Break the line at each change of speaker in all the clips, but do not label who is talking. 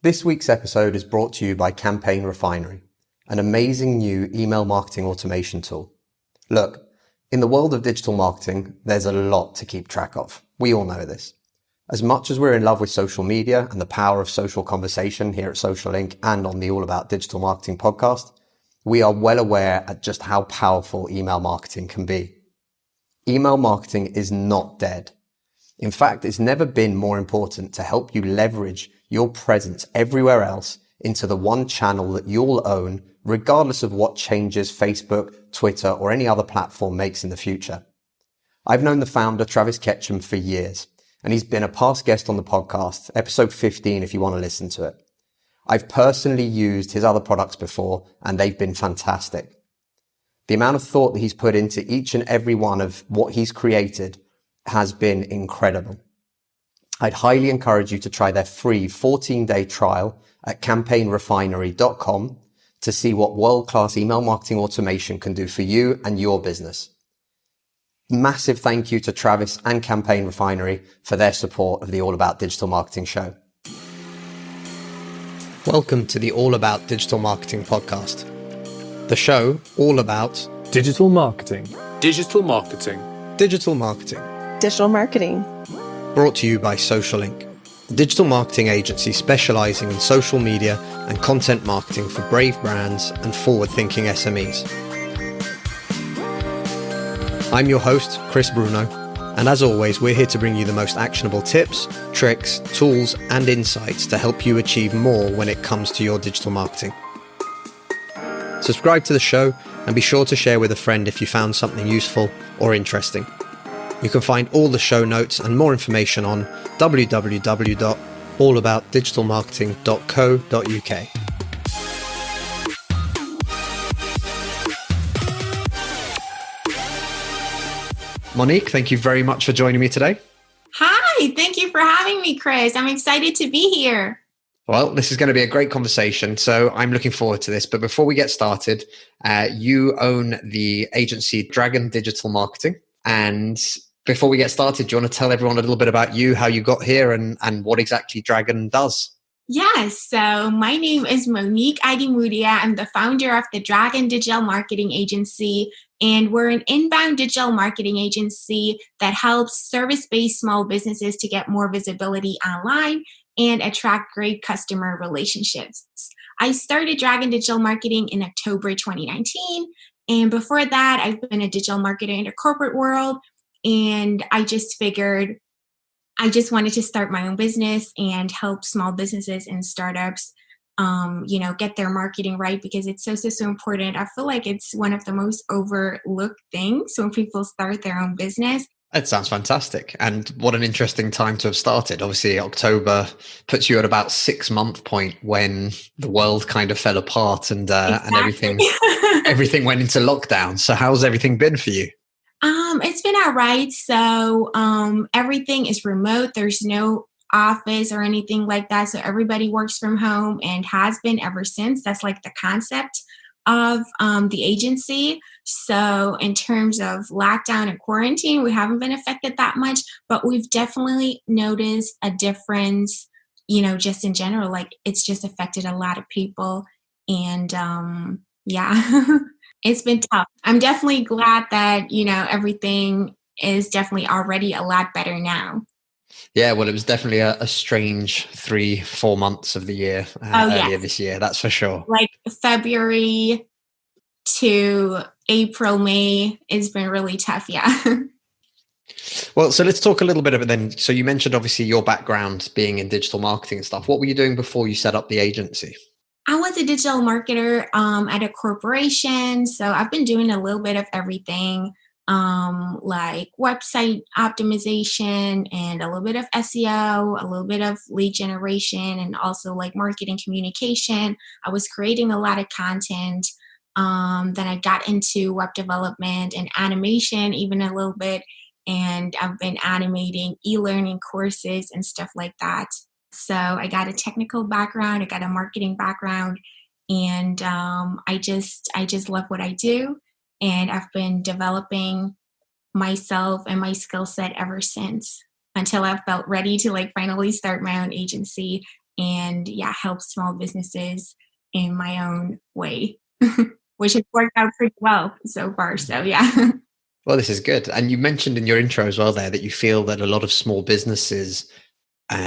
This week's episode is brought to you by Campaign Refinery, an amazing new email marketing automation tool. Look, in the world of digital marketing, there's a lot to keep track of. We all know this. As much as we're in love with social media and the power of social conversation here at Social Inc. and on the All About Digital Marketing podcast, we are well aware at just how powerful email marketing can be. Email marketing is not dead. In fact, it's never been more important to help you leverage your presence everywhere else into the one channel that you'll own, regardless of what changes Facebook, Twitter, or any other platform makes in the future. I've known the founder, Travis Ketchum, for years, and he's been a past guest on the podcast, episode 15 if you want to listen to it. I've personally used his other products before, and they've been fantastic. The amount of thought that he's put into each and every one of what he's created has been incredible. I'd highly encourage you to try their free 14-day trial at campaignrefinery.com to see what world-class email marketing automation can do for you and your business. Massive thank you to Travis and Campaign Refinery for their support of the All About Digital Marketing show. Welcome to the All About Digital Marketing podcast. The show all about
digital marketing.
Digital marketing.
Digital marketing.
Digital marketing.
Brought to you by Social Inc., a digital marketing agency specializing in social media and content marketing for brave brands and forward-thinking SMEs. I'm your host, Chris Bruno, and as always, we're here to bring you the most actionable tips, tricks, tools, and insights to help you achieve more when it comes to your digital marketing. Subscribe to the show and be sure to share with a friend if you found something useful or interesting. You can find all the show notes and more information on www.allaboutdigitalmarketing.co.uk. Monique, thank you very much for joining me today.
Hi, thank you for having me, Chris. I'm excited to be here.
Well, this is going to be a great conversation, so I'm looking forward to this. But before we get started, you own the agency Dragon Digital Marketing. And before we get started, do you want to tell everyone a little bit about you, how you got here, and what exactly Dragon does?
Yes, so my name is Monique Idemudia. I'm the founder of the Dragon Digital Marketing Agency, and we're an inbound digital marketing agency that helps service-based small businesses to get more visibility online and attract great customer relationships. I started Dragon Digital Marketing in October 2019, and before that, I've been a digital marketer in the corporate world, and I just figured I just wanted to start my own business and help small businesses and startups, get their marketing right, because it's so important. I feel like it's one of the most overlooked things when people start their own business.
That sounds fantastic. And what an interesting time to have started. Obviously, October puts you at about 6-month point when the world kind of fell apart and everything went into lockdown. So how's everything been for you?
It's been all right. So everything is remote. There's no office or anything like that. So everybody works from home and has been ever since. That's like the concept of the agency. So in terms of lockdown and quarantine, we haven't been affected that much, but we've definitely noticed a difference, just in general. Like it's just affected a lot of people. And it's been tough. I'm definitely glad that, everything is definitely already a lot better now.
Yeah, well, it was definitely a strange 3-4 months of the year earlier this year, that's for sure.
Like February to April, May, it's been really tough, yeah.
Well, so let's talk a little bit about then. So you mentioned obviously your background being in digital marketing and stuff. What were you doing before you set up the agency?
I was a digital marketer at a corporation. So I've been doing a little bit of everything, like website optimization and a little bit of SEO, a little bit of lead generation, and also like marketing communication. I was creating a lot of content. Then I got into web development and animation even a little bit. And I've been animating e-learning courses and stuff like that. So I got a technical background, I got a marketing background, and I just love what I do. And I've been developing myself and my skill set ever since, until I felt ready to finally start my own agency and help small businesses in my own way, which has worked out pretty well so far. So yeah.
Well, this is good. And you mentioned in your intro as well there that you feel that a lot of small businesses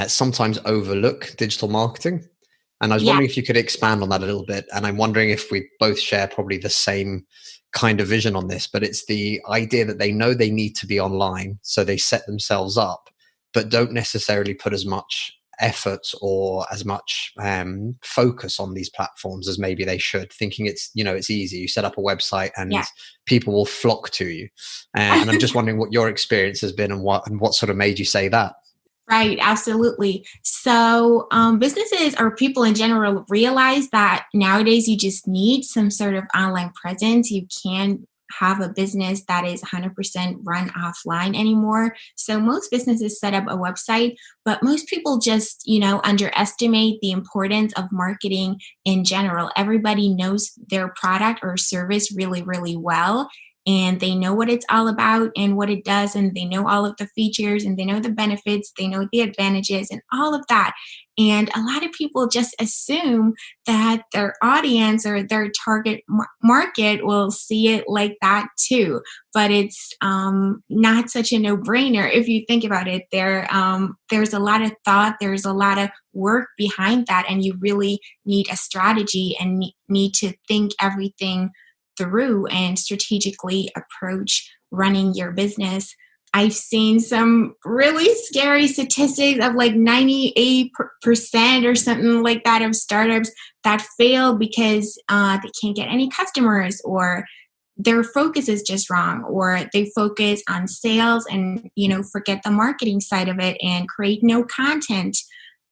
sometimes overlook digital marketing. And I was
Yeah.
wondering if you could expand on that a little bit. And I'm wondering if we both share probably the same kind of vision on this, but it's the idea that they know they need to be online. So they set themselves up, but don't necessarily put as much effort or as much focus on these platforms as maybe they should, thinking it's easy. You set up a website
Yeah.
and people will flock to you. And I'm just wondering what your experience has been and what sort of made you say that.
Right, absolutely. So, businesses or people in general realize that nowadays you just need some sort of online presence. You can't have a business that is 100% run offline anymore. So, most businesses set up a website, but most people just, underestimate the importance of marketing in general. Everybody knows their product or service really, really well, and they know what it's all about and what it does, and they know all of the features, and they know the benefits, they know the advantages and all of that. And a lot of people just assume that their audience or their target market will see it like that too, but it's not such a no-brainer if you think about it. There's a lot of thought, there's a lot of work behind that, and you really need a strategy and need to think everything through and strategically approach running your business. I've seen some really scary statistics of like 98% or something like that of startups that fail because they can't get any customers, or their focus is just wrong, or they focus on sales and forget the marketing side of it and create no content.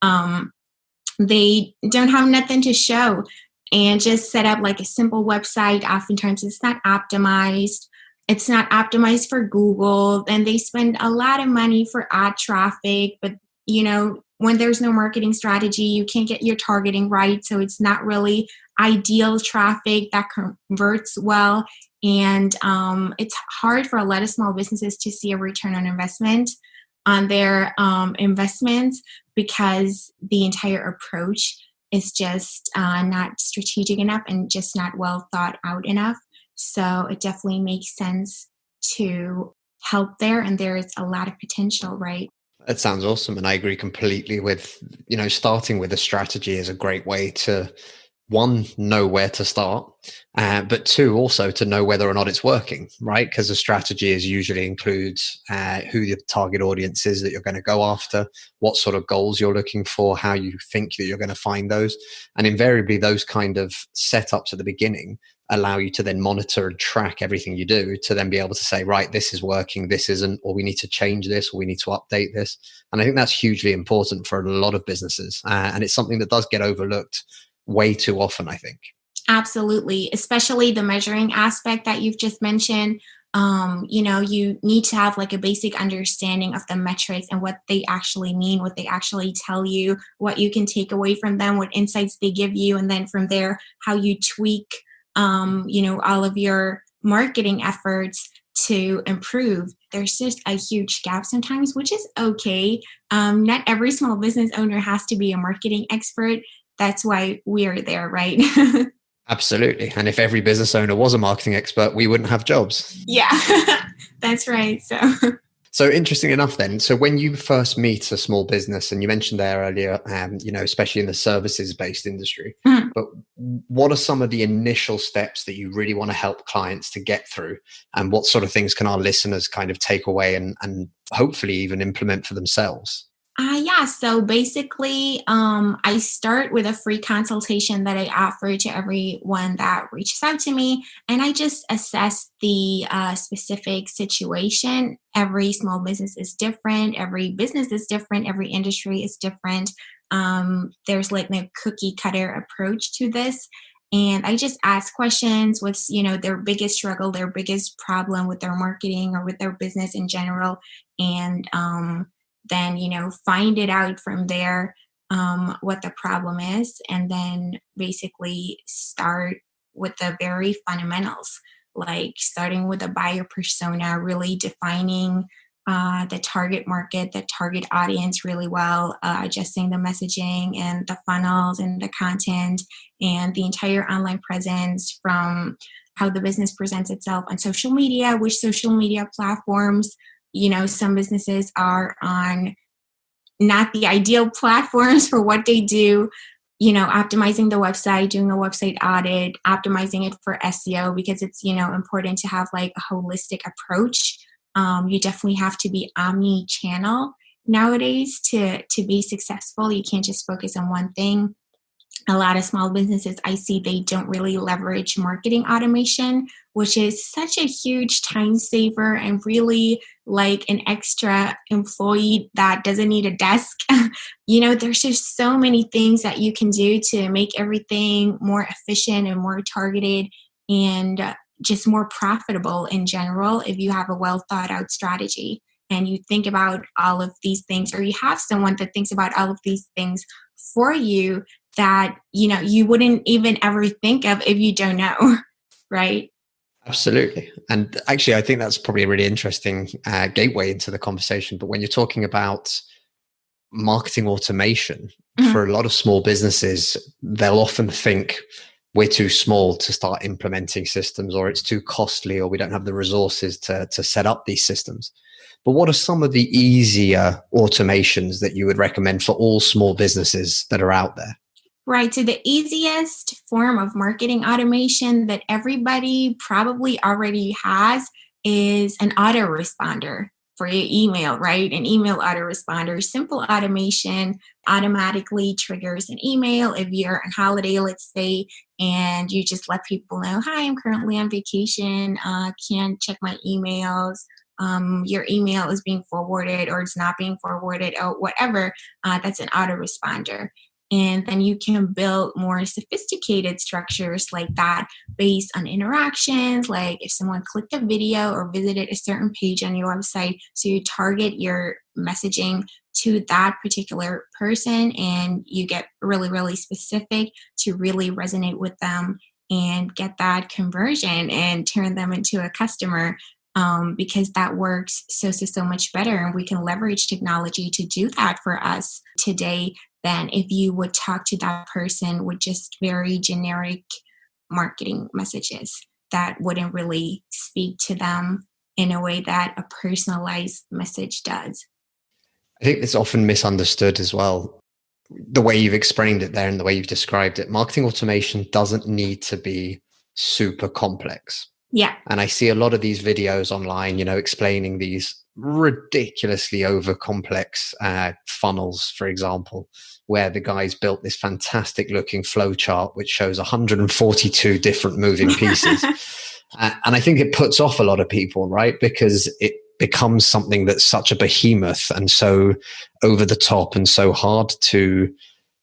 Um, they don't have nothing to show and just set up like a simple website. Oftentimes it's not optimized. It's not optimized for Google. And they spend a lot of money for ad traffic, but when there's no marketing strategy, you can't get your targeting right. So it's not really ideal traffic that converts well. And it's hard for a lot of small businesses to see a return on investment on their investments, because the entire approach is just not strategic enough and just not well thought out enough. So it definitely makes sense to help there, and there is a lot of potential, right?
That sounds awesome. And I agree completely with, starting with a strategy is a great way to, one, know where to start, but two, also to know whether or not it's working, right? Because a strategy is usually includes who the target audience is that you're going to go after, what sort of goals you're looking for, how you think that you're going to find those. And invariably, those kind of setups at the beginning allow you to then monitor and track everything you do to then be able to say, right, this is working, this isn't, or we need to change this, or we need to update this. And I think that's hugely important for a lot of businesses. And it's something that does get overlooked way too often, I think.
Absolutely, especially the measuring aspect that you've just mentioned. You need to have like a basic understanding of the metrics and what they actually mean, what they actually tell you, what you can take away from them, what insights they give you, and then from there, how you tweak, all of your marketing efforts to improve. There's just a huge gap sometimes, which is okay. Not every small business owner has to be a marketing expert. That's why we're there, right?
Absolutely. And if every business owner was a marketing expert, we wouldn't have jobs.
Yeah, that's right. So,
So interesting enough then. So when you first meet a small business, and you mentioned there earlier, especially in the services based industry, but what are some of the initial steps that you really want to help clients to get through? And what sort of things can our listeners kind of take away and hopefully even implement for themselves?
yeah. So basically, I start with a free consultation that I offer to everyone that reaches out to me, and I just assess the specific situation. Every small business is different. Every business is different. Every industry is different. There's like no cookie cutter approach to this. And I just ask questions. What's their biggest struggle, their biggest problem with their marketing or with their business in general, and then find it out from there, what the problem is, and then basically start with the very fundamentals, like starting with a buyer persona, really defining the target market, the target audience really well, adjusting the messaging and the funnels and the content and the entire online presence, from how the business presents itself on social media, which social media platforms. Some businesses are on not the ideal platforms for what they do, optimizing the website, doing a website audit, optimizing it for SEO, because it's, important to have like a holistic approach. You definitely have to be omni-channel nowadays to be successful. You can't just focus on one thing. A lot of small businesses I see, they don't really leverage marketing automation, which is such a huge time saver and really like an extra employee that doesn't need a desk. There's just so many things that you can do to make everything more efficient and more targeted and just more profitable in general if you have a well thought out strategy and you think about all of these things, or you have someone that thinks about all of these things for you that you wouldn't even ever think of if you don't know. Right?
Absolutely. And actually, I think that's probably a really interesting gateway into the conversation. But when you're talking about marketing automation, for a lot of small businesses, they'll often think we're too small to start implementing systems, or it's too costly, or we don't have the resources to set up these systems. But what are some of the easier automations that you would recommend for all small businesses that are out there?
Right. So the easiest form of marketing automation that everybody probably already has is an autoresponder for your email, right? An email autoresponder, simple automation, automatically triggers an email if you're on holiday, let's say, and you just let people know, hi, I'm currently on vacation, can't check my emails. Your email is being forwarded or it's not being forwarded, or whatever. That's an autoresponder. And then you can build more sophisticated structures like that based on interactions, like if someone clicked a video or visited a certain page on your website. So you target your messaging to that particular person and you get really, really specific to really resonate with them and get that conversion and turn them into a customer. Because that works so much better. And we can leverage technology to do that for us today than if you would talk to that person with just very generic marketing messages that wouldn't really speak to them in a way that a personalized message does.
I think it's often misunderstood as well. The way you've explained it there and the way you've described it, marketing automation doesn't need to be super complex.
Yeah.
And I see a lot of these videos online, explaining these ridiculously over complex funnels, for example, where the guy's built this fantastic looking flow chart, which shows 142 different moving pieces. And I think it puts off a lot of people, right? Because it becomes something that's such a behemoth and so over the top and so hard to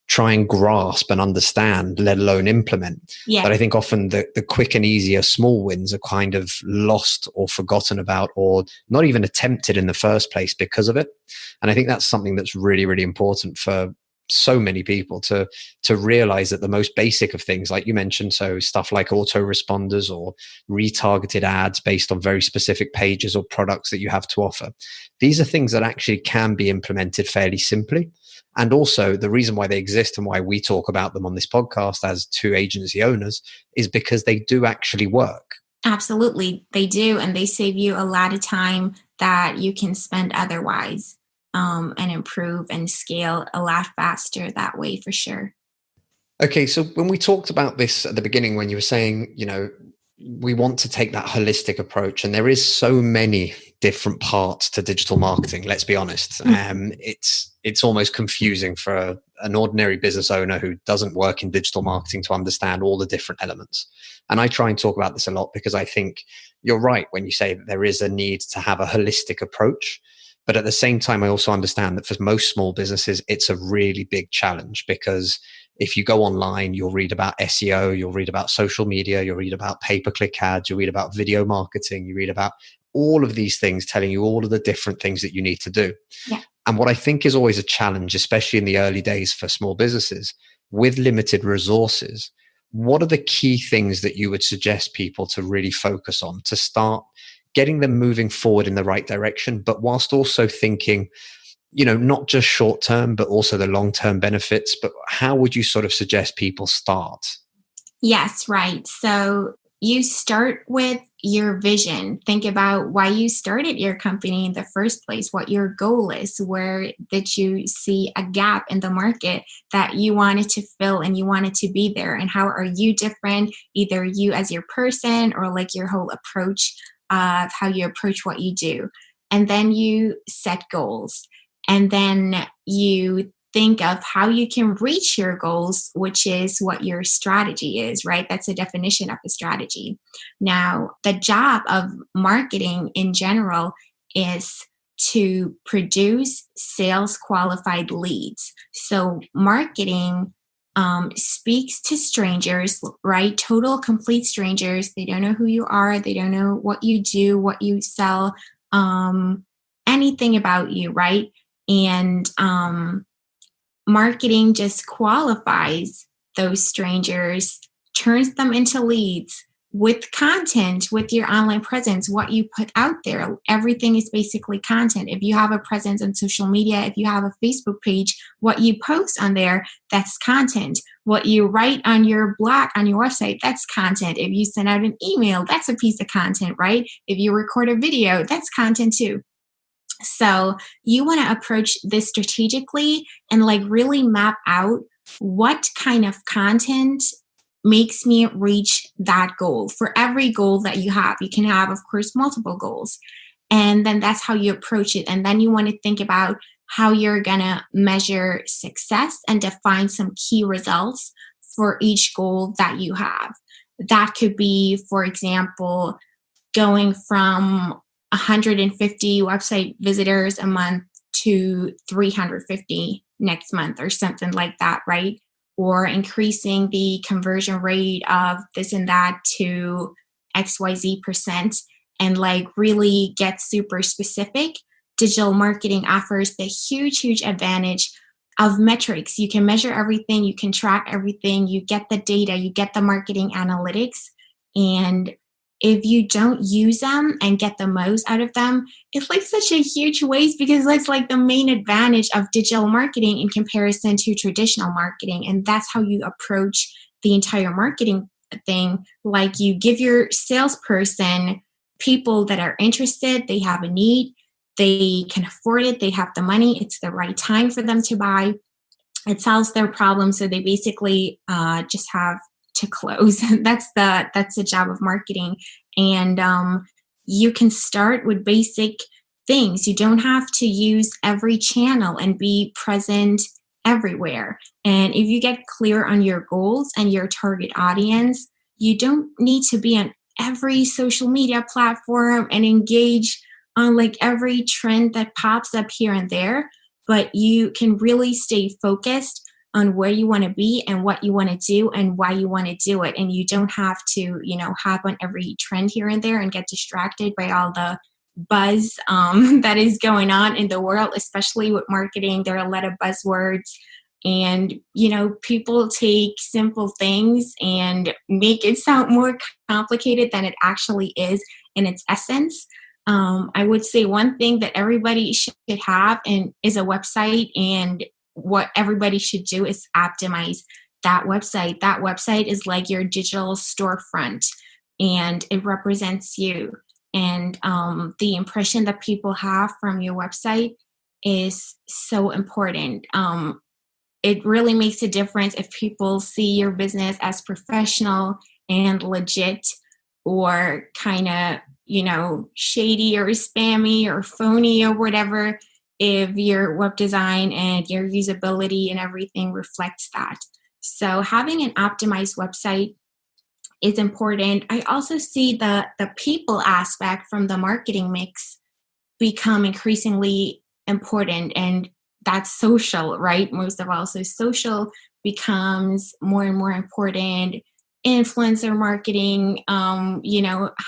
try and grasp and understand, let alone implement.
Yeah.
But I think often the quick and easier small wins are kind of lost or forgotten about, or not even attempted in the first place because of it. And I think that's something that's really, really important for so many people to realize that the most basic of things, like you mentioned, so stuff like autoresponders or retargeted ads based on very specific pages or products that you have to offer. These are things that actually can be implemented fairly simply. And also the reason why they exist and why we talk about them on this podcast as two agency owners is because they do actually work.
Absolutely. They do. And they save you a lot of time that you can spend otherwise, and improve and scale a lot faster that way for sure.
Okay. So when we talked about this at the beginning, when you were saying, we want to take that holistic approach, and there is so many different parts to digital marketing. Let's be honest. It's almost confusing for an ordinary business owner who doesn't work in digital marketing to understand all the different elements. And I try and talk about this a lot because I think you're right when you say that there is a need to have a holistic approach. But at the same time, I also understand that for most small businesses, it's a really big challenge because if you go online, you'll read about SEO, you'll read about social media, you'll read about pay-per-click ads, you'll read about video marketing, you read about all of these things telling you all of the different things that you need to do.
Yeah.
And what I think is always a challenge, especially in the early days for small businesses with limited resources, what are the key things that you would suggest people to really focus on to start getting them moving forward in the right direction, but whilst also thinking, not just short term, but also the long term benefits. But how would you sort of suggest people start?
Yes, right. So you start with your vision. Think about why you started your company in the first place, what your goal is, where did you see a gap in the market that you wanted to fill and you wanted to be there, and how are you different, either you as your person or like your whole approach of how you approach what you do. And then you set goals. And then you think of how you can reach your goals, which is what your strategy is, right? That's a definition of a strategy. Now, the job of marketing in general is to produce sales qualified leads. So, marketing speaks to strangers, right? Total, complete strangers. They don't know who you are, they don't know what you do, what you sell, anything about you, right? And marketing just qualifies those strangers, turns them into leads with content, with your online presence, what you put out there. Everything is basically content. If you have a presence on social media, if you have a Facebook page, what you post on there, that's content. What you write on your blog, on your website, that's content. If you send out an email, that's a piece of content, right? If you record a video, that's content too. So you want to approach this strategically and like really map out what kind of content makes me reach that goal. For every goal that you have, you can have, of course, multiple goals. And then that's how you approach it. And then you want to think about how you're going to measure success and define some key results for each goal that you have. That could be, for example, going from 150 website visitors a month to 350 next month or something like that, right? Or increasing the conversion rate of this and that to XYZ%, and like really get super specific. Digital marketing offers the huge advantage of metrics. You can measure everything, you can track everything, you get the data, you get the marketing analytics. And if you don't use them and get the most out of them, it's like such a huge waste, because that's like the main advantage of digital marketing in comparison to traditional marketing. And that's how you approach the entire marketing thing. Like, you give your salesperson people that are interested, they have a need, they can afford it, they have the money, it's the right time for them to buy. It solves their problem, so they basically just have to close. That's the job of marketing. And you can start with basic things. You don't have to use every channel and be present everywhere. And if you get clear on your goals and your target audience, you don't need to be on every social media platform and engage on like every trend that pops up here and there, but you can really stay focused on where you want to be and what you want to do and why you want to do it. And you don't have to, hop on every trend here and there and get distracted by all the buzz that is going on in the world, especially with marketing. There are a lot of buzzwords, and, people take simple things and make it sound more complicated than it actually is in its essence. I would say one thing that everybody should have is a website, and what everybody should do is optimize that website. That website is like your digital storefront, and it represents you. And the impression that people have from your website is so important. It really makes a difference if people see your business as professional and legit, or kind of, shady or spammy or phony or whatever, if your web design and your usability and everything reflects that. So having an optimized website is important. I also see the people aspect from the marketing mix become increasingly important, and that's social, right? Most of all, so social becomes more and more important. Influencer marketing,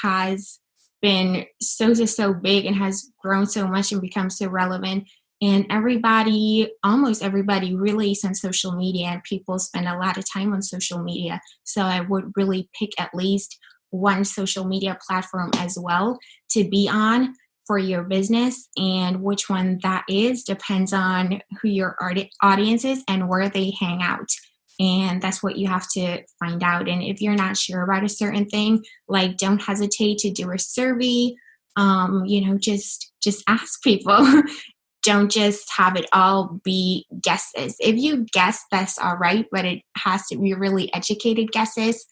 has been so big and has grown so much and become so relevant. And almost everybody really is on social media, and people spend a lot of time on social media. So I would really pick at least one social media platform as well to be on for your business, and which one that is depends on who your audience is and where they hang out. And that's what you have to find out. And if you're not sure about a certain thing, like, don't hesitate to do a survey. Just ask people. Don't just have it all be guesses. If you guess, that's all right, but it has to be really educated guesses.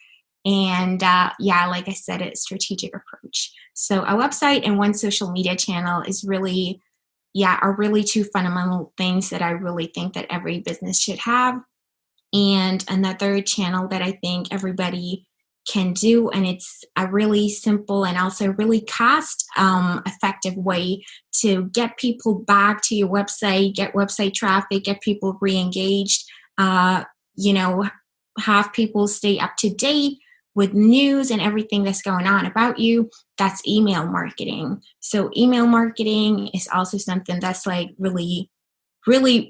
And like I said, a strategic approach. So a website and one social media channel is really, are really two fundamental things that I really think that every business should have. And another channel that I think everybody can do, and it's a really simple and also really cost effective way to get people back to your website, get website traffic, get people re-engaged, have people stay up to date with news and everything that's going on about you. That's email marketing. So email marketing is also something that's like really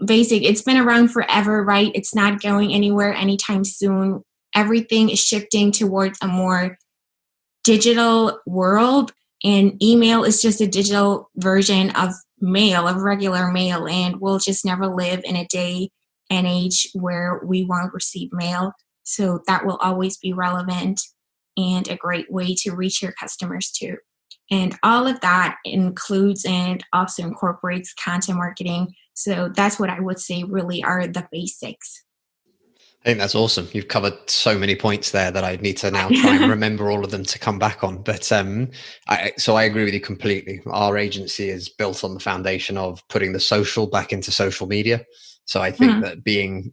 basic. It's been around forever, right? It's not going anywhere anytime soon. Everything is shifting towards a more digital world, and email is just a digital version of mail, of regular mail, and we'll just never live in a day and age where we won't receive mail. So that will always be relevant and a great way to reach your customers too. And all of that includes and also incorporates content marketing. So that's what I would say really are the basics.
I think that's awesome. You've covered so many points there that I need to now try and remember all of them to come back on. But so I agree with you completely. Our agency is built on the foundation of putting the social back into social media. So I think that being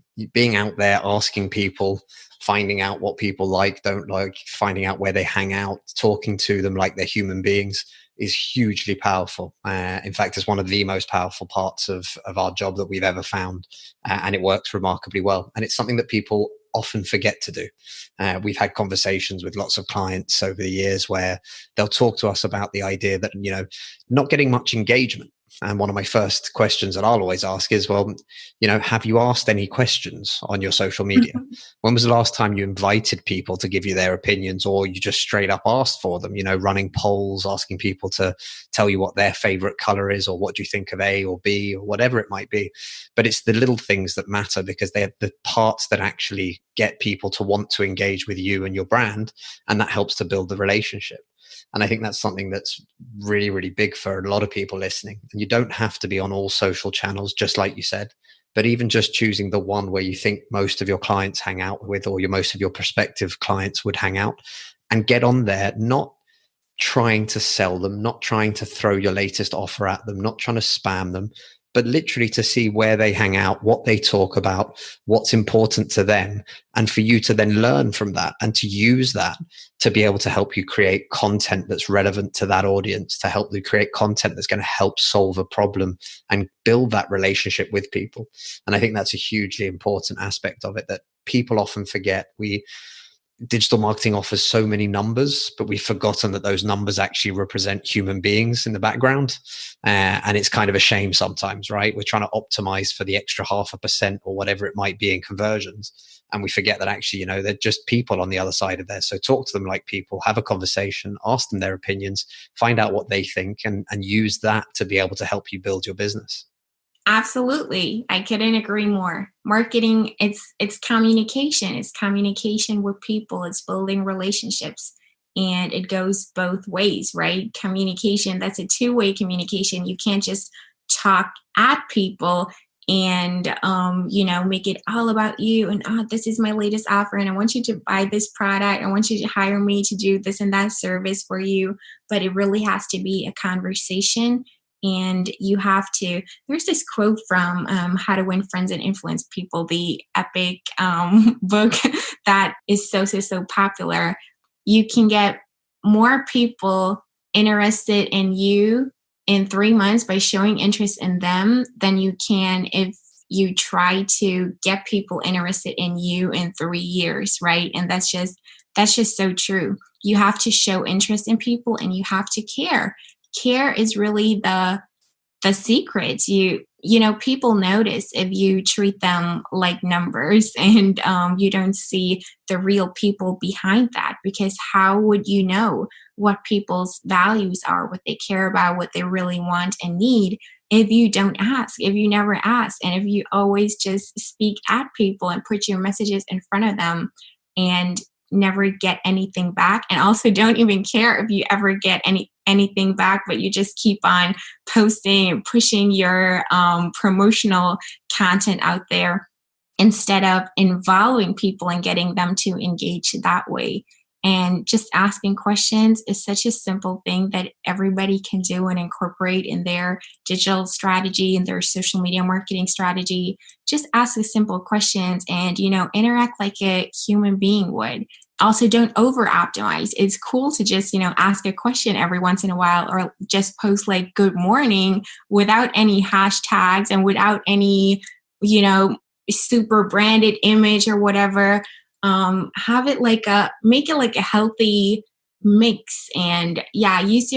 out there, asking people, finding out what people like, don't like, finding out where they hang out, talking to them like they're human beings is hugely powerful. In fact, it's one of the most powerful parts of our job that we've ever found. And it works remarkably well. And it's something that people often forget to do. We've had conversations with lots of clients over the years where they'll talk to us about the idea that, not getting much engagement. And one of my first questions that I'll always ask is, well, have you asked any questions on your social media? When was the last time you invited people to give you their opinions, or you just straight up asked for them, running polls, asking people to tell you what their favorite color is, or what do you think of A or B, or whatever it might be. But it's the little things that matter, because they're the parts that actually get people to want to engage with you and your brand. And that helps to build the relationship. And I think that's something that's really, really big for a lot of people listening. And you don't have to be on all social channels, just like you said, but even just choosing the one where you think most of your clients hang out with, or most of your prospective clients would hang out, and get on there, not trying to sell them, not trying to throw your latest offer at them, not trying to spam them, but literally to see where they hang out, what they talk about, what's important to them, and for you to then learn from that and to use that to be able to help you create content that's relevant to that audience, to help you create content that's going to help solve a problem and build that relationship with people. And I think that's a hugely important aspect of it that people often forget. Digital marketing offers so many numbers, but we've forgotten that those numbers actually represent human beings in the background. And it's kind of a shame sometimes, right? We're trying to optimize for the extra 0.5% or whatever it might be in conversions. And we forget that actually, they're just people on the other side of there. So talk to them like people, have a conversation, ask them their opinions, find out what they think, and use that to be able to help you build your business.
Absolutely. I couldn't agree more. Marketing, it's communication. It's communication with people. It's building relationships. And it goes both ways, right? Communication, that's a two-way communication. You can't just talk at people and make it all about you and this is my latest offer and I want you to buy this product. I want you to hire me to do this and that service for you. But it really has to be a conversation. And you have to, there's this quote from How to Win Friends and Influence People, the epic book that is so popular. You can get more people interested in you in 3 months by showing interest in them than you can if you try to get people interested in you in 3 years, right? And that's just so true. You have to show interest in people and you have to care. Care is really the the secrets. People notice if you treat them like numbers and you don't see the real people behind that, because how would you know what people's values are, what they care about, what they really want and need, if you don't ask, if you never ask, and if you always just speak at people and put your messages in front of them and never get anything back, and also don't even care if you ever get anything back, but you just keep on posting and pushing your promotional content out there instead of involving people and getting them to engage that way. And just asking questions is such a simple thing that everybody can do and incorporate in their digital strategy and their social media marketing strategy. Just ask the simple questions and, interact like a human being would. Also, don't over optimize. It's cool to just, ask a question every once in a while, or just post like good morning without any hashtags and without any, super branded image or whatever. Have it make it like a healthy mix, and use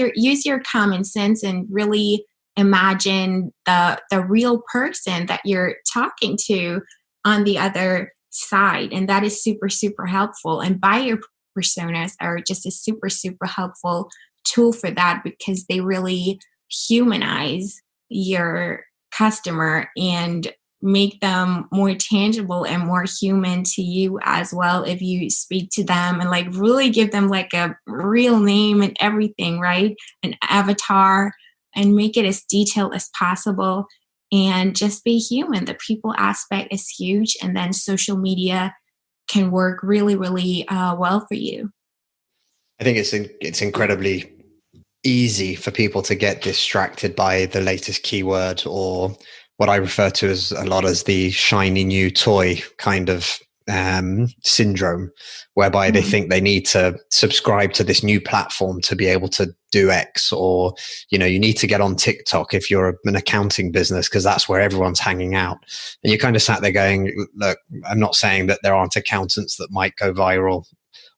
your common sense and really imagine the real person that you're talking to on the other side. And that is super, super helpful. And buyer personas are just a super, super helpful tool for that, because they really humanize your customer and make them more tangible and more human to you as well, if you speak to them and like really give them like a real name and everything, right? An avatar, and make it as detailed as possible, and just be human. The people aspect is huge, and then social media can work really, really well for you.
I think it's incredibly easy for people to get distracted by the latest keyword, or what I refer to as a lot as the shiny new toy kind of syndrome, whereby they think they need to subscribe to this new platform to be able to do X, or you need to get on TikTok if you're an accounting business because that's where everyone's hanging out. And you kind of sat there going, look, I'm not saying that there aren't accountants that might go viral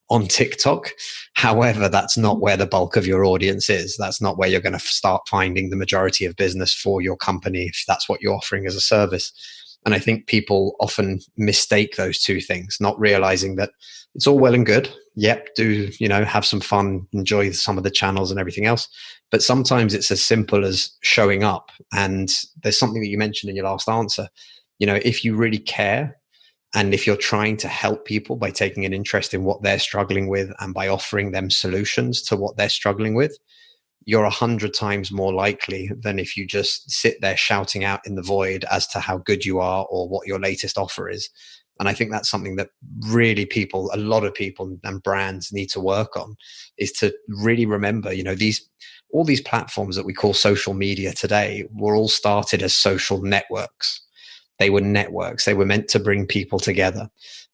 on TikTok. However, that's not where the bulk of your audience is. That's not where you're going to start finding the majority of business for your company, if that's what you're offering as a service. And I think people often mistake those two things, not realizing that it's all well and good. Yep, do, have some fun, enjoy some of the channels and everything else. But sometimes it's as simple as showing up. And there's something that you mentioned in your last answer. If you really care, and if you're trying to help people by taking an interest in what they're struggling with and by offering them solutions to what they're struggling with, you're 100 times more likely than if you just sit there shouting out in the void as to how good you are or what your latest offer is. And I think that's something that really a lot of people and brands need to work on, is to really remember, all these platforms that we call social media today were all started as social networks. They were networks. They were meant to bring people together.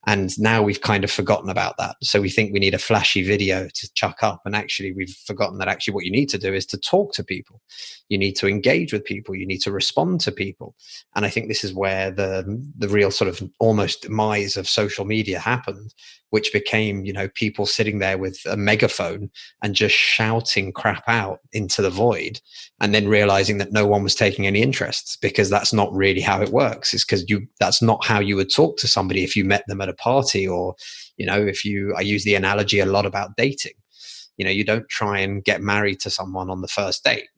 And now we've kind of forgotten about that. So we think we need a flashy video to chuck up. And actually, we've forgotten that actually what you need to do is to talk to people. You need to engage with people. You need to respond to people. And I think this is where the real sort of almost demise of social media happened, which became, people sitting there with a megaphone and just shouting crap out into the void, and then realizing that no one was taking any interest, because that's not really how it works. It's because that's not how you would talk to somebody if you met them at a party, or, I use the analogy a lot about dating. You don't try and get married to someone on the first date.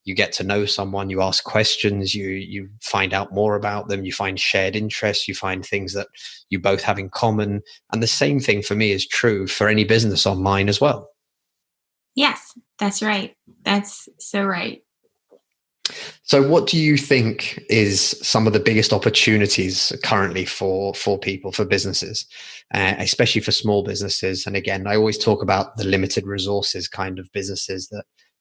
You get to know someone, you ask questions, you find out more about them, you find shared interests, you find things that you both have in common. And the same thing for me is true for any business online as well.
Yes, that's right. That's so right.
So what do you think is some of the biggest opportunities currently for people, for businesses, especially for small businesses? And again, I always talk about the limited resources kind of businesses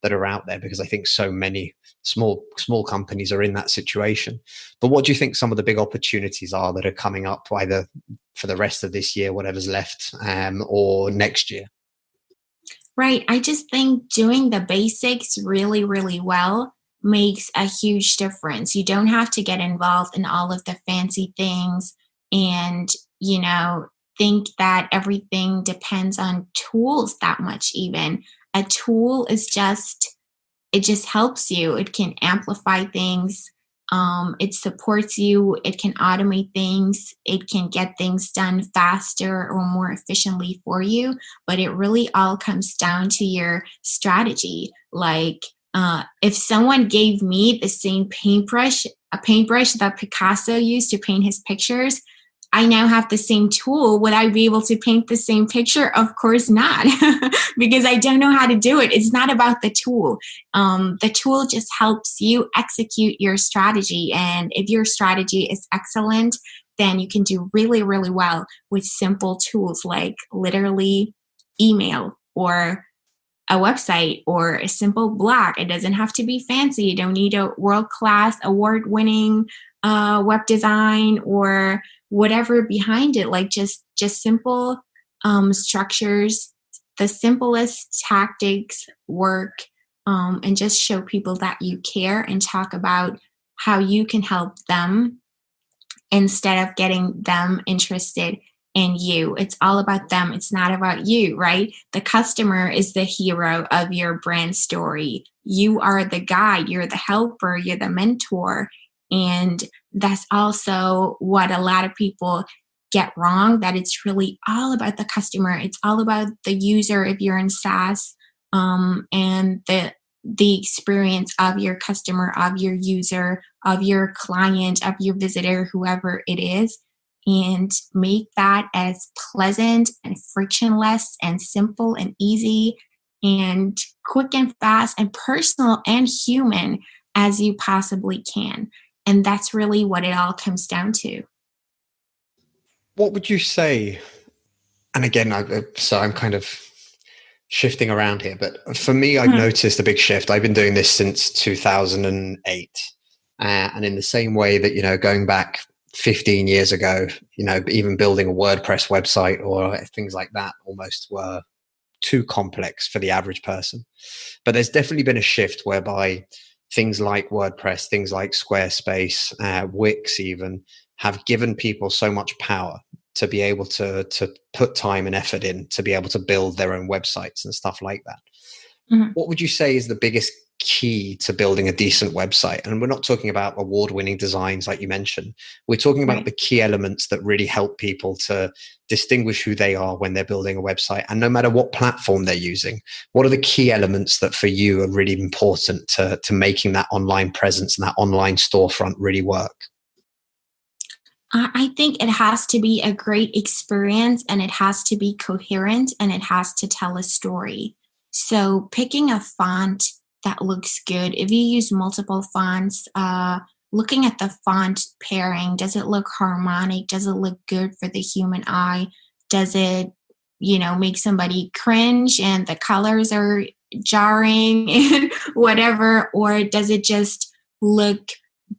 that are out there, because I think so many small companies are in that situation. But what do you think some of the big opportunities are that are coming up, either for the rest of this year, whatever's left, or next year?
Right. I just think doing the basics really, really well makes a huge difference. You don't have to get involved in all of the fancy things and, think that everything depends on tools that much even. A tool is just it just helps you. It can amplify things. It supports you. It can automate things. It can get things done faster or more efficiently for you. But it really all comes down to your strategy. Like, if someone gave me the same paintbrush, a paintbrush that Picasso used to paint his pictures, I now have the same tool. Would I be able to paint the same picture? Of course not, because I don't know how to do it. It's not about the tool. The tool just helps you execute your strategy. And if your strategy is excellent, then you can do really, really well with simple tools like literally email or a website or a simple blog. It doesn't have to be fancy. You don't need a world-class, award-winning web design or whatever behind it. Like just simple structures, the simplest tactics work, and just show people that you care and talk about how you can help them instead of getting them interested in you. It's all about them. It's not about you, right? The customer is the hero of your brand story. You are the guide, you're the helper, you're the mentor. And that's also what a lot of people get wrong, that it's really all about the customer. It's all about the user if you're in SaaS, and the experience of your customer, of your user, of your client, of your visitor, whoever it is, and make that as pleasant and frictionless and simple and easy and quick and fast and personal and human as you possibly can. And that's really what it all comes down to.
What would you say? And again, so I'm kind of shifting around here, but for me, I've noticed a big shift. I've been doing this since 2008. And in the same way that, going back 15 years ago, even building a WordPress website or things like that almost were too complex for the average person. But there's definitely been a shift whereby things like WordPress, things like Squarespace, Wix even, have given people so much power to be able to put time and effort in to be able to build their own websites and stuff like that. Mm-hmm. What would you say is the biggest key to building a decent website? And we're not talking about award-winning designs like you mentioned. We're talking about the key elements that really help people to distinguish who they are when they're building a website. And no matter what platform they're using, what are the key elements that for you are really important to making that online presence and that online storefront really work?
I think it has to be a great experience, and it has to be coherent, and it has to tell a story. So picking a font that looks good. If you use multiple fonts, looking at the font pairing, does it look harmonic? Does it look good for the human eye? Does it, make somebody cringe and the colors are jarring and whatever? Or does it just look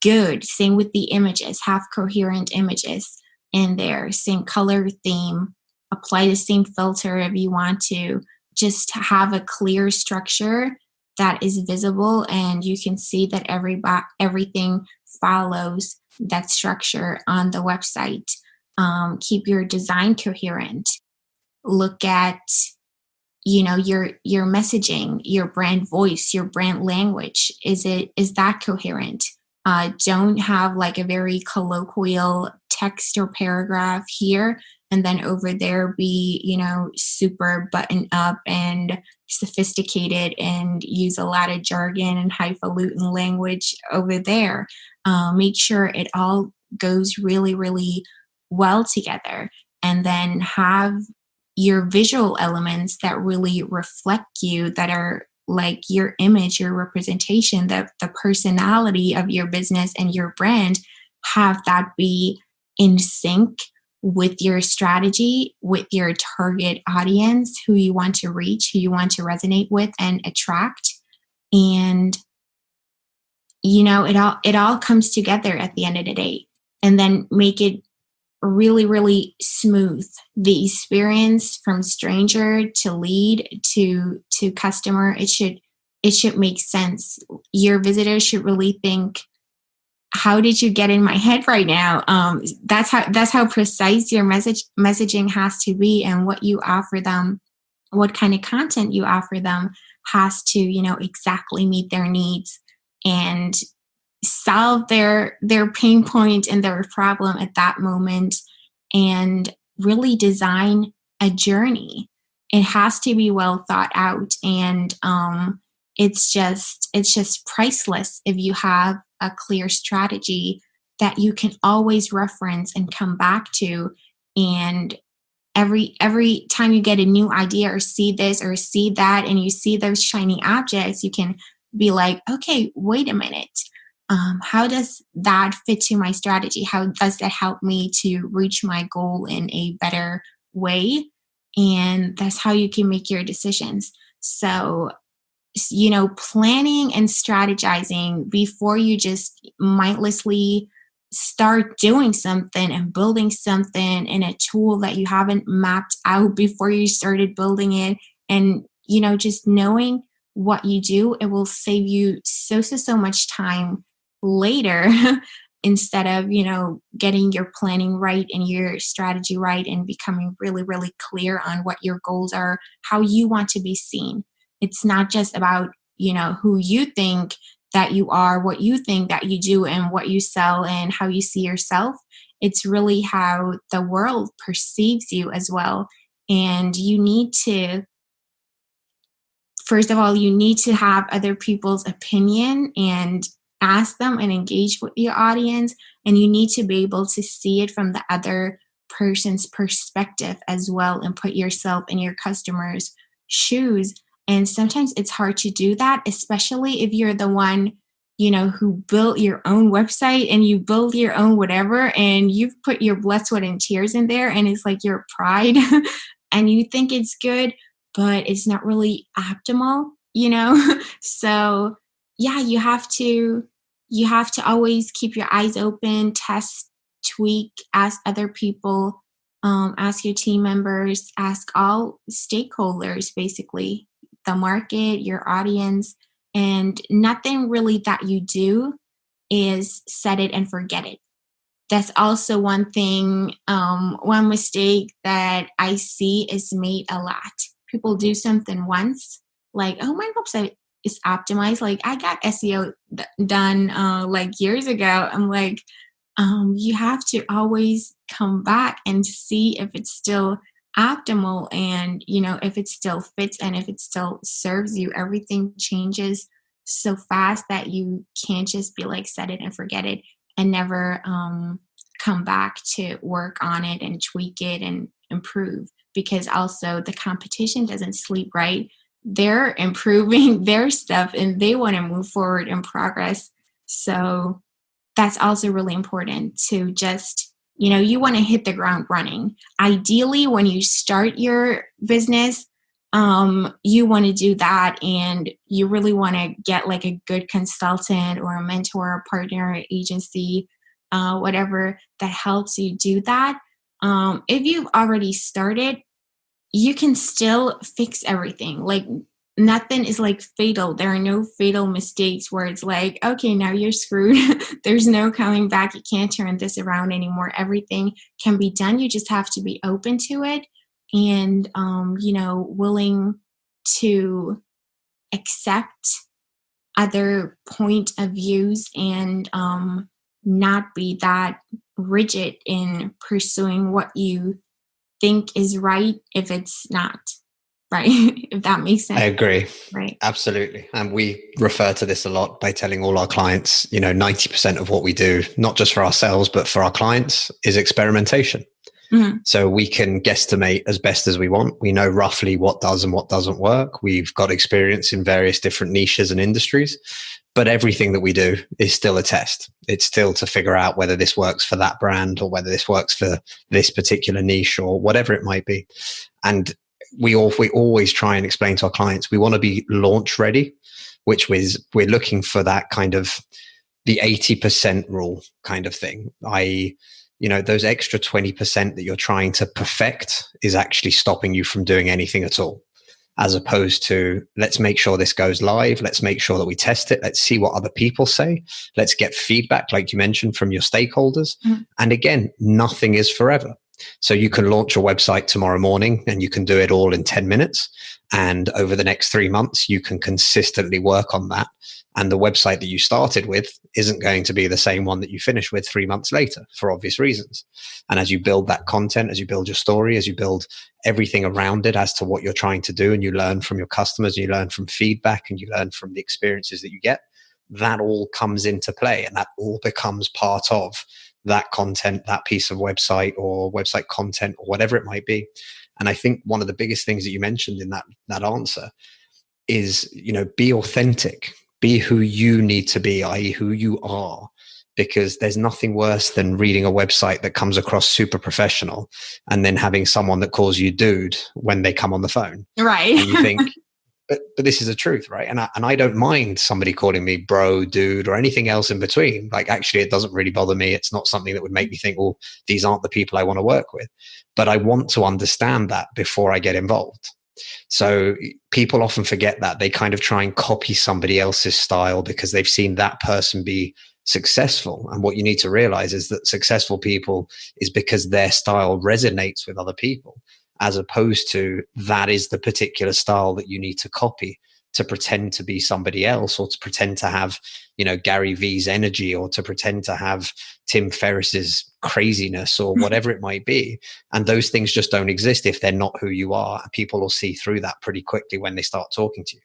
good? Same with the images, have coherent images in there, same color theme, apply the same filter if you want to, just have a clear structure that is visible and you can see that everything follows that structure on the website. Keep your design coherent. Look at your messaging, your brand voice, your brand language. Is that coherent? Don't have like a very colloquial text or paragraph here and then over there be, super buttoned up and sophisticated and use a lot of jargon and highfalutin language over there. Make sure it all goes really, really well together. And then have your visual elements that really reflect you, that are like your image, your representation, the personality of your business and your brand, have that be in sync with your strategy, with your target audience, who you want to reach, who you want to resonate with and attract. And, it all comes together at the end of the day. And then make it really, really smooth. The experience from stranger to lead to customer, it should make sense. Your visitors should really think, how did you get in my head right now? That's how precise your messaging has to be, and what you offer them what kind of content you offer them has to, exactly meet their needs and solve their pain point and their problem at that moment, and really design a journey. It has to be well thought out, and it's just priceless if you have a clear strategy that you can always reference and come back to. And every time you get a new idea or see this or see that, and you see those shiny objects, you can be like, okay, wait a minute. How does that fit to my strategy? How does that help me to reach my goal in a better way? And that's how you can make your decisions. So, planning and strategizing before you just mindlessly start doing something and building something in a tool that you haven't mapped out before you started building it. And, just knowing what you do, it will save you so much time later instead of, getting your planning right and your strategy right and becoming really, really clear on what your goals are, how you want to be seen. It's not just about, who you think that you are, what you think that you do, and what you sell and how you see yourself. It's really how the world perceives you as well. And first of all, you need to have other people's opinion and ask them and engage with your audience. And you need to be able to see it from the other person's perspective as well and put yourself in your customers' shoes. And sometimes it's hard to do that, especially if you're the one, who built your own website and you build your own whatever, and you've put your blood, sweat, and tears in there, and it's like your pride and you think it's good, but it's not really optimal, So yeah, you have to always keep your eyes open, test, tweak, ask other people, ask your team members, ask all stakeholders, basically, the market, your audience, and nothing really that you do is set it and forget it. That's also one thing, one mistake that I see is made a lot. People do something once, like, oh, my website is optimized. Like, I got SEO done like years ago. I'm like, you have to always come back and see if it's still optimal and, if it still fits and if it still serves you. Everything changes so fast that you can't just be like, set it and forget it and never come back to work on it and tweak it and improve, because also the competition doesn't sleep, right? They're improving their stuff and they want to move forward and progress. So that's also really important to just, you want to hit the ground running. Ideally, when you start your business, you want to do that, and you really want to get like a good consultant or a mentor, a partner, or agency, whatever that helps you do that. If you've already started, you can still fix everything. Like, nothing is like fatal. There are no fatal mistakes where it's like, okay, now you're screwed. There's no coming back. You can't turn this around anymore. Everything can be done. You just have to be open to it and, willing to accept other point of views and not be that rigid in pursuing what you think is right if it's not. Right. If that makes sense.
I agree.
Right.
Absolutely. And we refer to this a lot by telling all our clients, 90% of what we do, not just for ourselves, but for our clients, is experimentation. Mm-hmm. So we can guesstimate as best as we want. We know roughly what does and what doesn't work. We've got experience in various different niches and industries, but everything that we do is still a test. It's still to figure out whether this works for that brand or whether this works for this particular niche or whatever it might be. And we always try and explain to our clients, we want to be launch ready, which is we're looking for that kind of the 80% rule kind of thing. Those extra 20% that you're trying to perfect is actually stopping you from doing anything at all, as opposed to, let's make sure this goes live. Let's make sure that we test it. Let's see what other people say. Let's get feedback, like you mentioned, from your stakeholders. Mm-hmm. And again, nothing is forever. So you can launch a website tomorrow morning and you can do it all in 10 minutes. And over the next 3 months, you can consistently work on that. And the website that you started with isn't going to be the same one that you finish with 3 months later for obvious reasons. And as you build that content, as you build your story, as you build everything around it as to what you're trying to do, and you learn from your customers, and you learn from feedback, and you learn from the experiences that you get, that all comes into play and that all becomes part of that content, that piece of website or website content or whatever it might be. And I think one of the biggest things that you mentioned in that answer is, be authentic, be who you need to be, i.e. who you are, because there's nothing worse than reading a website that comes across super professional and then having someone that calls you dude when they come on the phone.
Right.
And you think, but this is the truth, right? And I don't mind somebody calling me bro, dude, or anything else in between. Like, actually, it doesn't really bother me. It's not something that would make me think, well, these aren't the people I want to work with. But I want to understand that before I get involved. So people often forget that. They kind of try and copy somebody else's style because they've seen that person be successful. And what you need to realize is that successful people is because their style resonates with other people, as opposed to that is the particular style that you need to copy to pretend to be somebody else, or to pretend to have, Gary Vee's energy, or to pretend to have Tim Ferriss's craziness, or whatever it might be. And those things just don't exist if they're not who you are. People will see through that pretty quickly when they start talking to you.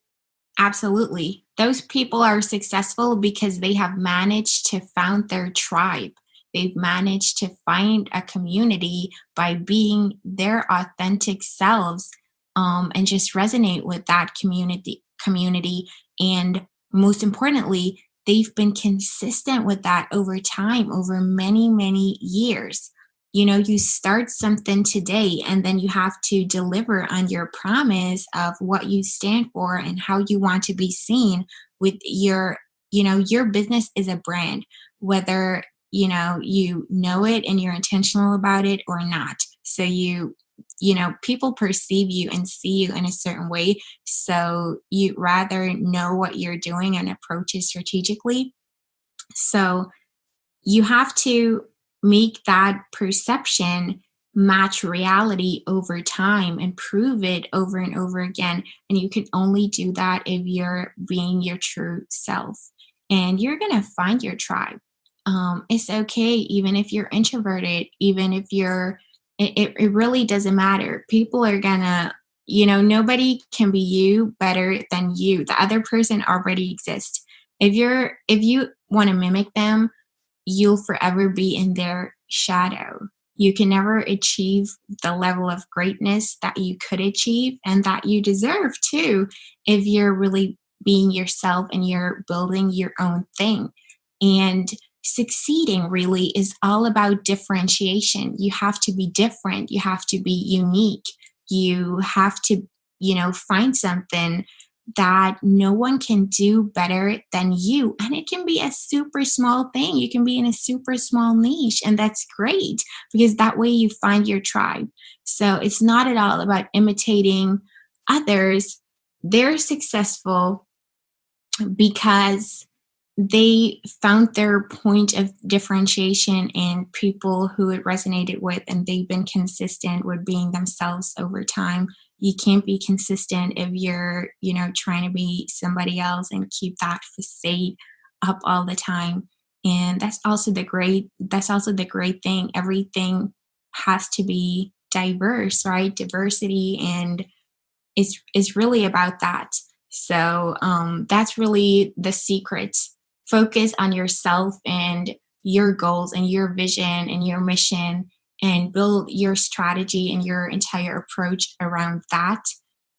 Absolutely. Those people are successful because they have managed to found their tribe. They've managed to find a community by being their authentic selves, and just resonate with that community. And most importantly, they've been consistent with that over time, over many, many years. You start something today and then you have to deliver on your promise of what you stand for and how you want to be seen with your business is a brand, whether you know it and you're intentional about it or not. So people perceive you and see you in a certain way. So you rather know what you're doing and approach it strategically. So you have to make that perception match reality over time and prove it over and over again. And you can only do that if you're being your true self. And you're going to find your tribe. It's okay, even if you're introverted, even if it really doesn't matter. People are going to, nobody can be you better than you. The other person already exists. If you want to mimic them, you'll forever be in their shadow. You can never achieve the level of greatness that you could achieve and that you deserve too, if you're really being yourself and you're building your own thing. And succeeding really is all about differentiation. You have to be different. You have to be unique. You have to, find something that no one can do better than you. And it can be a super small thing. You can be in a super small niche, and that's great because that way you find your tribe. So it's not at all about imitating others. They're successful because they found their point of differentiation in people who it resonated with, and they've been consistent with being themselves over time. You can't be consistent if you're, trying to be somebody else and keep that facade up all the time. And that's also the great thing. Everything has to be diverse, right? Diversity, and it's really about that. So that's really the secret. Focus on yourself and your goals and your vision and your mission, and build your strategy and your entire approach around that,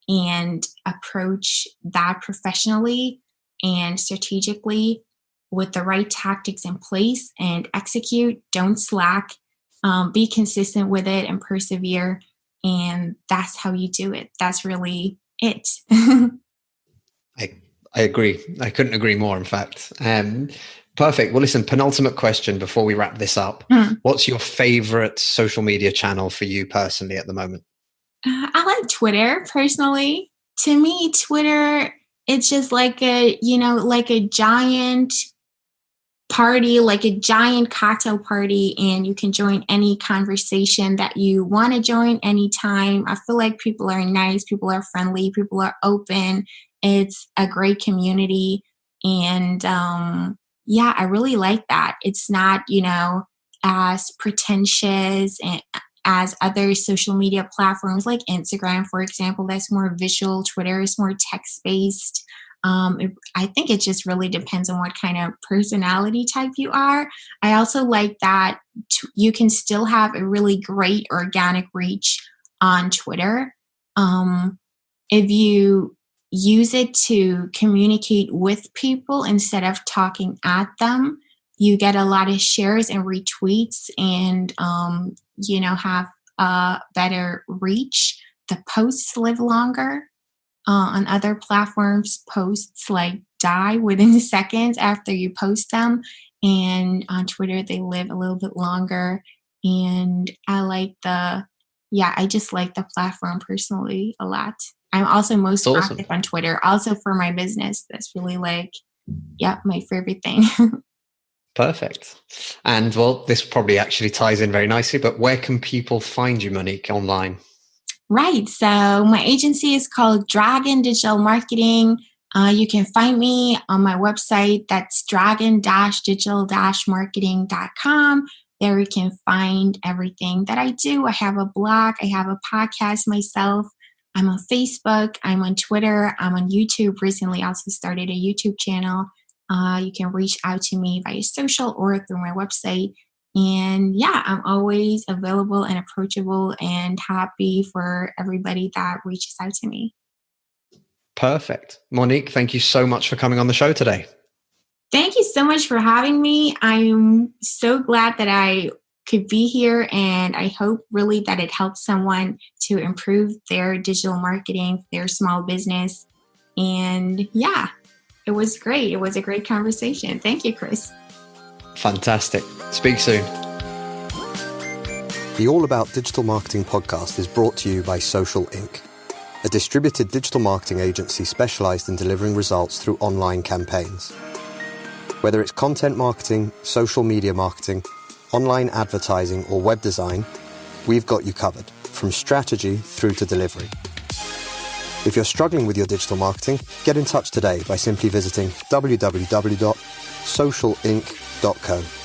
and approach that professionally and strategically with the right tactics in place, and execute. Don't slack. Be consistent with it and persevere. And that's how you do it. That's really it.
I agree. I couldn't agree more, in fact. Perfect. Well, listen, penultimate question before we wrap this up. What's your favorite social media channel for you personally at the moment?
I like Twitter personally. To me, Twitter, it's just like a giant party, like a giant cocktail party, and you can join any conversation that you want to join anytime. I feel like people are nice, people are friendly, people are open. It's a great community. And yeah, I really like that. It's not, as pretentious and as other social media platforms like Instagram, for example, that's more visual. Twitter is more text based. I think it just really depends on what kind of personality type you are. I also like that you can still have a really great organic reach on Twitter. If you use it to communicate with people instead of talking at them, you get a lot of shares and retweets and, have a better reach. The posts live longer. On other platforms, posts like die within seconds after you post them. And on Twitter, they live a little bit longer. And I just like the platform personally a lot. I'm also
It's
most
awesome.
active on Twitter, also for my business. That's really my favorite thing.
Perfect. And well, this probably actually ties in very nicely, but where can people find you, Monique, online?
Right. So my agency is called Dragon Digital Marketing. You can find me on my website. That's dragon-digital-marketing.com. There you can find everything that I do. I have a blog. I have a podcast myself. I'm on Facebook. I'm on Twitter. I'm on YouTube. Recently also started a YouTube channel. You can reach out to me via social or through my website. And yeah, I'm always available and approachable and happy for everybody that reaches out to me.
Perfect. Monique, thank you so much for coming on the show today.
Thank you so much for having me. I'm so glad that I could be here, and I hope really that it helps someone to improve their digital marketing, their small business. And yeah, it was great. It was a great conversation. Thank you, Chris.
Fantastic. Speak soon. The All About Digital Marketing podcast is brought to you by Social Inc., a distributed digital marketing agency specialized in delivering results through online campaigns. Whether it's content marketing, social media marketing, online advertising, or web design, we've got you covered, from strategy through to delivery. If you're struggling with your digital marketing, get in touch today by simply visiting www.socialinc.co.